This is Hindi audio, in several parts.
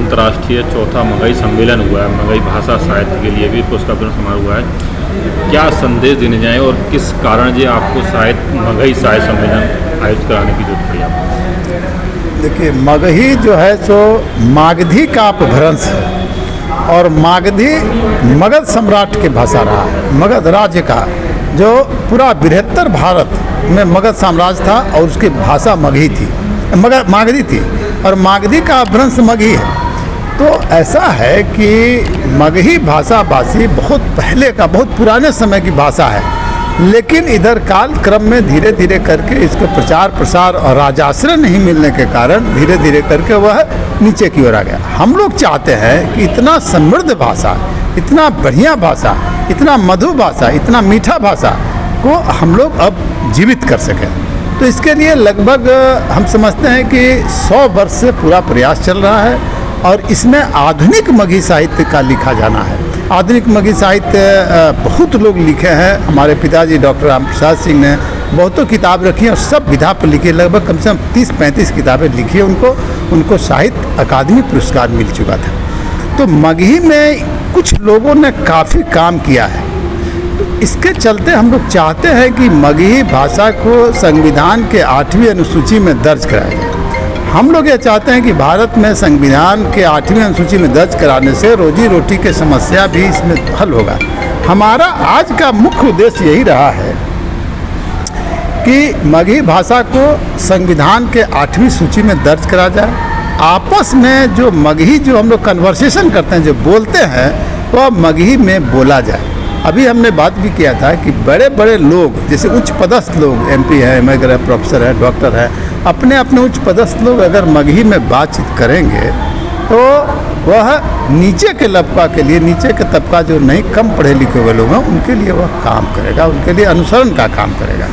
अंतर्राष्ट्रीय चौथा मगही सम्मेलन हुआ है, मगही भाषा साहित्य के लिए भी पुरस्कार वितरण समारोह हुआ है। क्या संदेश देने जाएँ और किस कारण जी आपको मगही साहित्य सम्मेलन आयोजित कराने की जरूरत पड़ी आपको? देखिए, मगही जो है सो मागधी का अपभ्रंश है और मागधी मगध सम्राट की भाषा रहा है। मगध राज्य का जो पूरा बृहत्तर भारत में मगध साम्राज्य था और उसकी भाषा मगही थी, मागधी थी और मागधी का अपभ्रंश मगही है। तो ऐसा है कि मगही भाषा भाषी बहुत पहले का, बहुत पुराने समय की भाषा है, लेकिन इधर काल क्रम में धीरे धीरे करके इसको प्रचार प्रसार और राजाश्रय नहीं मिलने के कारण धीरे धीरे करके वह नीचे की ओर आ गया। हम लोग चाहते हैं कि इतना समृद्ध भाषा, इतना बढ़िया भाषा, इतना मधुर भाषा, इतना मीठा भाषा को हम लोग अब जीवित कर सकें। तो इसके लिए लगभग हम समझते हैं कि 100 वर्ष से पूरा प्रयास चल रहा है और इसमें आधुनिक मगही साहित्य का लिखा जाना है। आधुनिक मगही साहित्य बहुत लोग लिखे हैं। हमारे पिताजी डॉक्टर राम प्रसाद सिंह ने बहुतों किताब रखी हैं और सब विधा पर लिखी, लगभग कम से कम 30-35 किताबें लिखी हैं। उनको साहित्य अकादमी पुरस्कार मिल चुका था। तो मगही में कुछ लोगों ने काफ़ी काम किया है। तो इसके चलते हम लोग चाहते हैं कि मगही भाषा को संविधान के 8वीं अनुसूची में दर्ज कराया जाए। हम लोग ये चाहते हैं कि भारत में संविधान के 8वीं अनुसूची में दर्ज कराने से रोजी रोटी की समस्या भी इसमें हल होगा। हमारा आज का मुख्य उद्देश्य यही रहा है कि मगही भाषा को संविधान के 8वीं सूची में दर्ज करा जाए। आपस में जो मगही जो हम लोग कन्वर्सेशन करते हैं, जो बोलते हैं, वह मगही में बोला जाए। अभी हमने बात भी किया था कि बड़े बड़े लोग, जैसे उच्च पदस्थ लोग, MP है, एमएगर है, प्रोफेसर है, डॉक्टर है, अपने अपने उच्च पदस्थ लोग अगर मगही में बातचीत करेंगे तो वह नीचे के तबका के लिए, नीचे के तबका जो नहीं कम पढ़े लिखे हुए लोग हैं, उनके लिए वह काम करेगा, उनके लिए अनुसरण का काम करेगा।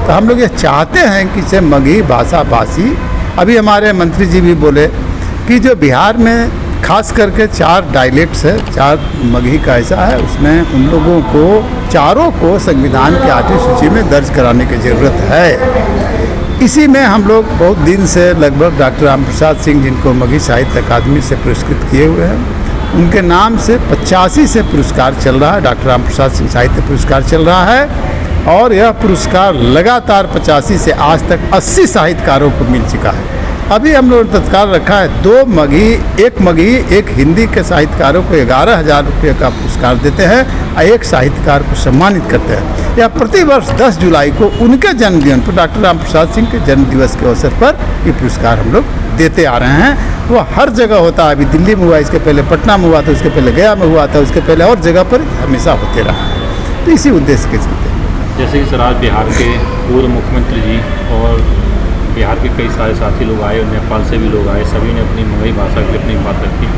तो हम लोग ये चाहते हैं कि इसे मगही भाषा भाषी, अभी हमारे मंत्री जी भी बोले कि जो बिहार में खास करके 4 डायलेक्ट्स है, 4 मगही का ऐसा है, उसमें उन लोगों को चारों को संविधान की 8वीं सूची में दर्ज कराने की ज़रूरत है। इसी में हम लोग बहुत दिन से लगभग डॉक्टर राम प्रसाद सिंह, जिनको मगही साहित्य अकादमी से पुरस्कृत किए हुए हैं, उनके नाम से 85 से पुरस्कार चल रहा है। डॉक्टर राम प्रसाद सिंह साहित्य पुरस्कार चल रहा है और यह पुरस्कार लगातार 85 से आज तक 80 साहित्यकारों को मिल चुका है। अभी हम लोगों ने तत्काल रखा है 2 मगही, एक मगही, एक हिंदी के साहित्यकारों को 11,000 रुपये का पुरस्कार देते हैं और एक साहित्यकार को सम्मानित करते हैं। यह प्रतिवर्ष 10 जुलाई को उनके जन्मदिन पर, डॉक्टर राम प्रसाद सिंह के जन्म दिवस के अवसर पर ये पुरस्कार हम लोग देते आ रहे हैं। वो हर जगह होता है। अभी दिल्ली में हुआ, इसके पहले पटना में हुआ था, उसके पहले गया में हुआ था, उसके पहले और जगह पर हमेशा होते रहा है। तो इसी उद्देश्य के चलते, जैसे कि सर आज बिहार के पूर्व मुख्यमंत्री जी और बिहार के कई सारे साथी लोग आए और नेपाल से भी लोग आए, सभी ने अपनी मगही भाषा की अपनी बात रखी।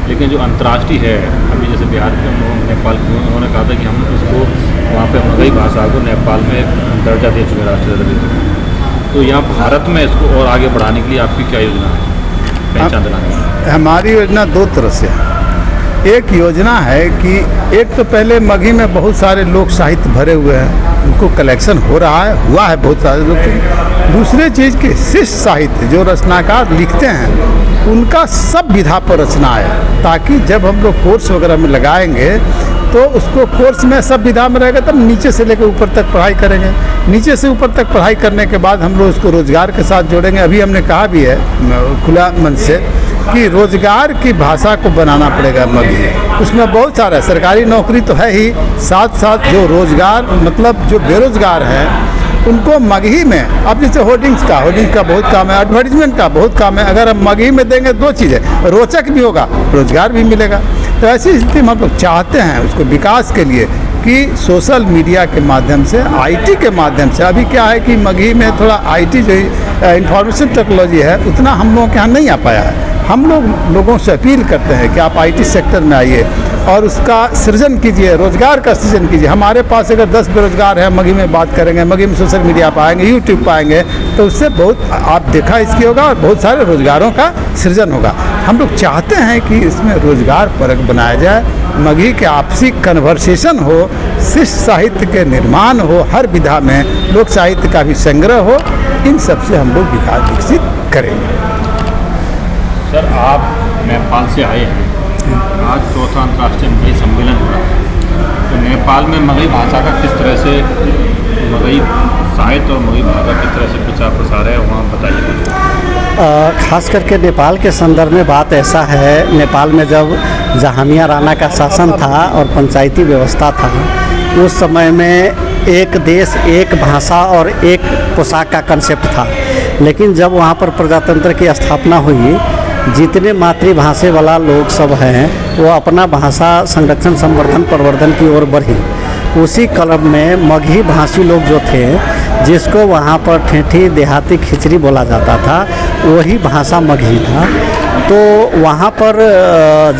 लेकिन जो अंतर्राष्ट्रीय है, अभी जैसे बिहार के नेपाल के उन्होंने कहा था कि हम इसको वहाँ पे मगही भाषा को नेपाल में दर्जा दे चुके हैं, राष्ट्रीय दर्जा दे चुके। तो यहाँ भारत में इसको और आगे बढ़ाने के लिए आपकी क्या योजना है, पहचान दिलाने की? हमारी योजना 2 तरह से है। एक योजना है कि एक तो पहले मगही में बहुत सारे लोक साहित्य भरे हुए हैं, उनको कलेक्शन हो रहा है, हुआ है बहुत सारे लोग। दूसरे चीज़ के शिष्य साहित्य जो रचनाकार लिखते हैं, उनका सब विधा पर रचना है, ताकि जब हम लोग कोर्स वगैरह में लगाएंगे तो उसको कोर्स में सब विधा में रहेगा, तब नीचे से लेकर ऊपर तक पढ़ाई करेंगे। नीचे से ऊपर तक पढ़ाई करने के बाद हम लोग उसको रोजगार के साथ जोड़ेंगे। अभी हमने कहा भी है खुला मन से कि रोजगार की भाषा को बनाना पड़ेगा मगही। उसमें बहुत सारा सरकारी नौकरी तो है ही, साथ साथ जो रोजगार, मतलब जो बेरोजगार हैं, उनको मगही में, अब जैसे होर्डिंग्स का बहुत काम है, एडवर्टीजमेंट का बहुत काम है। अगर हम मगही में देंगे 2 चीज़ें, रोचक भी होगा, रोजगार भी मिलेगा। तो ऐसी स्थिति में हम लोग चाहते हैं उसको विकास के लिए कि सोशल मीडिया के माध्यम से, IT के माध्यम से, अभी क्या है कि मगही में थोड़ा IT जो इंफॉर्मेशन टेक्नोलॉजी है, उतना हम लोगों के यहाँ नहीं आ पाया है। हम लोगों से अपील करते हैं कि आप IT सेक्टर में आइए और उसका सृजन कीजिए, रोजगार का सृजन कीजिए। हमारे पास अगर 10 बेरोजगार हैं, मगही में बात करेंगे, मगही में सोशल मीडिया पाएंगे, YouTube पाएंगे, तो उससे बहुत आप देखा इसकी होगा और बहुत सारे रोजगारों का सृजन होगा। हम लोग चाहते हैं कि इसमें रोजगार परक बनाया जाए, मगही के आपसी कन्वर्सेशन हो, शिष्य साहित्य के निर्माण हो, हर विधा में लोक साहित्य का भी संग्रह हो। इन सब से हम लोग विकास विकसित करेंगे। सर आप नेपाल से आए हैं। आज चौथा अंतर्राष्ट्रीय मगही सम्मेलन हो रहा है, तो नेपाल में मगही भाषा का किस तरह से, मगही साहित्य और मगही भाषा किस तरह से प्रचार प्रसार है, वहाँ बताइए कुछ। खास करके नेपाल के संदर्भ में बात ऐसा है, नेपाल में जब जहानिया राणा का शासन था और पंचायती व्यवस्था था, उस समय में एक देश एक भाषा और एक पोशाक का कंसेप्ट था। लेकिन जब वहाँ पर प्रजातंत्र की स्थापना हुई, जितने मातृभाषा वाला लोग सब हैं वो अपना भाषा संरक्षण संवर्धन प्रवर्धन की ओर बढ़े। उसी क्रम में मगही भाषी लोग जो थे, जिसको वहाँ पर ठेठी देहाती खिचड़ी बोला जाता था, वही भाषा मगही था। तो वहाँ पर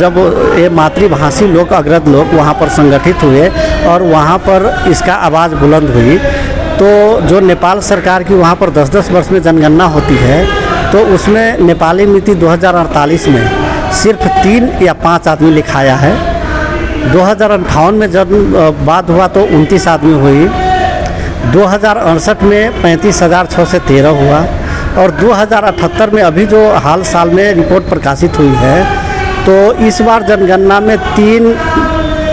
जब ये मातृभाषी लोग, अग्रज लोग वहाँ पर संगठित हुए और वहाँ पर इसका आवाज़ बुलंद हुई, तो जो नेपाल सरकार की वहाँ पर 10-10 वर्ष में जनगणना होती है, तो उसमें नेपाली नीति 2048 में सिर्फ 3 या 5 आदमी लिखाया है। 2058 में जब बात हुआ तो 29 आदमी हुई। 2068 में 35,613 हुआ और 2078 में अभी जो हाल साल में रिपोर्ट प्रकाशित हुई है, तो इस बार जनगणना में 3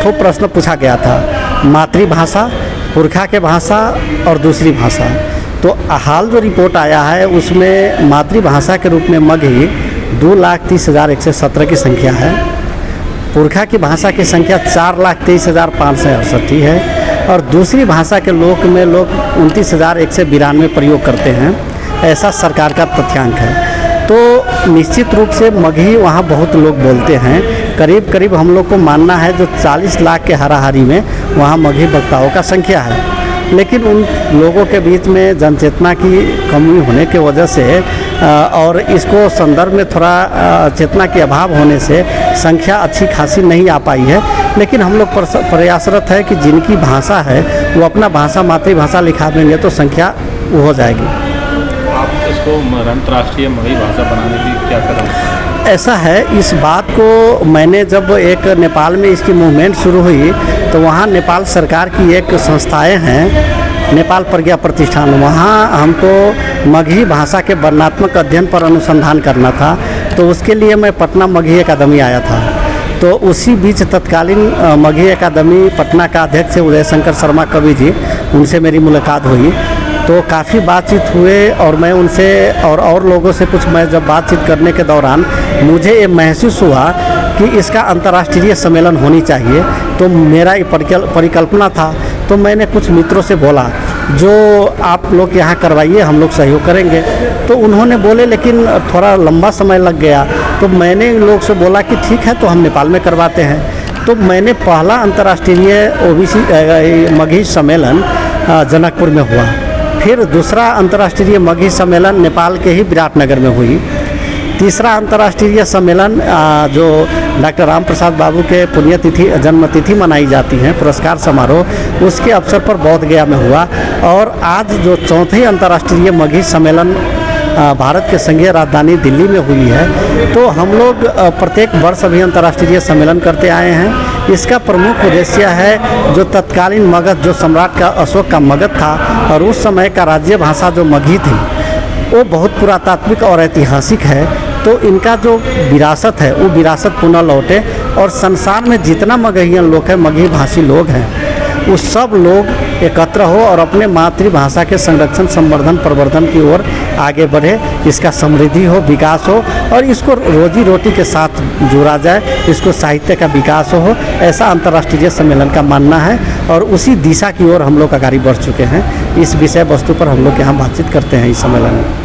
ठो प्रश्न पूछा गया था, मातृभाषा, पुरखा के भाषा और दूसरी भाषा। तो हाल जो रिपोर्ट आया है उसमें मातृभाषा के रूप में मगही 2,30,117 की संख्या है, पुरखा की भाषा की संख्या 4,23,568 है और दूसरी भाषा के लोग 29,192 प्रयोग करते हैं। ऐसा सरकार का तथ्यांक है। तो निश्चित रूप से मगही वहाँ बहुत लोग बोलते हैं। करीब करीब हम लोग को मानना है जो 40 लाख के हाराहारी में वहाँ मगही वक्ताओं का संख्या है। लेकिन उन लोगों के बीच में जनचेतना की कमी होने की वजह से और इसको संदर्भ में थोड़ा चेतना के अभाव होने से संख्या अच्छी खासी नहीं आ पाई है। लेकिन हम लोग प्रयासरत है कि जिनकी भाषा है वो अपना भाषा मातृभाषा लिखा देंगे तो संख्या वो हो जाएगी। आप इसको अंतर्राष्ट्रीय मगही भाषा बनाने की क्या कदम? ऐसा है, इस बात को मैंने जब एक नेपाल में इसकी मूवमेंट शुरू हुई तो वहाँ नेपाल सरकार की एक संस्थाएं हैं, नेपाल प्रज्ञा प्रतिष्ठान, वहाँ हमको मगही भाषा के वर्णनात्मक अध्ययन पर अनुसंधान करना था। तो उसके लिए मैं पटना मगही अकादमी आया था। तो उसी बीच तत्कालीन मगही अकादमी पटना का अध्यक्ष उदय शंकर शर्मा कवि जी, उनसे मेरी मुलाकात हुई। तो काफ़ी बातचीत हुए और मैं उनसे और लोगों से कुछ, मैं जब बातचीत करने के दौरान मुझे ये महसूस हुआ कि इसका अंतर्राष्ट्रीय सम्मेलन होनी चाहिए। तो मेरा ये परिकल्पना था। तो मैंने कुछ मित्रों से बोला जो आप लोग यहाँ करवाइए, हम लोग सहयोग करेंगे। तो उन्होंने बोले लेकिन थोड़ा लंबा समय लग गया। तो मैंने इन लोग से बोला कि ठीक है, तो हम नेपाल में करवाते हैं। तो मैंने पहला अंतर्राष्ट्रीय ओबीसी मगही सम्मेलन जनकपुर में हुआ। फिर दूसरा अंतर्राष्ट्रीय मगही सम्मेलन नेपाल के ही विराटनगर में हुई। तीसरा अंतर्राष्ट्रीय सम्मेलन जो डॉक्टर राम प्रसाद बाबू के पुण्यतिथि जन्मतिथि मनाई जाती है, पुरस्कार समारोह, उसके अवसर पर बोध गया में हुआ। और आज जो चौथे अंतर्राष्ट्रीय मगही सम्मेलन भारत के संघीय राजधानी दिल्ली में हुई है। तो हम लोग प्रत्येक वर्ष अभी अंतर्राष्ट्रीय सम्मेलन करते आए हैं। इसका प्रमुख उद्देश्य है जो तत्कालीन मगध, जो सम्राट का अशोक का मगध था और उस समय का राज्य भाषा जो मगही थी, वो बहुत पुरातात्विक और ऐतिहासिक है। तो इनका जो विरासत है वो विरासत पुनः लौटे और संसार में जितना मगहियन लोग हैं, मगही भाषी लोग हैं, वो सब लोग एकत्र हो और अपने मातृभाषा के संरक्षण संवर्धन प्रवर्धन की ओर आगे बढ़े, इसका समृद्धि हो, विकास हो और इसको रोजी रोटी के साथ जोड़ा जाए, इसको साहित्य का विकास हो। ऐसा अंतर्राष्ट्रीय सम्मेलन का मानना है और उसी दिशा की ओर हम लोग आगे बढ़ चुके हैं। इस विषय वस्तु पर हम लोग यहाँ बातचीत करते हैं इस सम्मेलन में।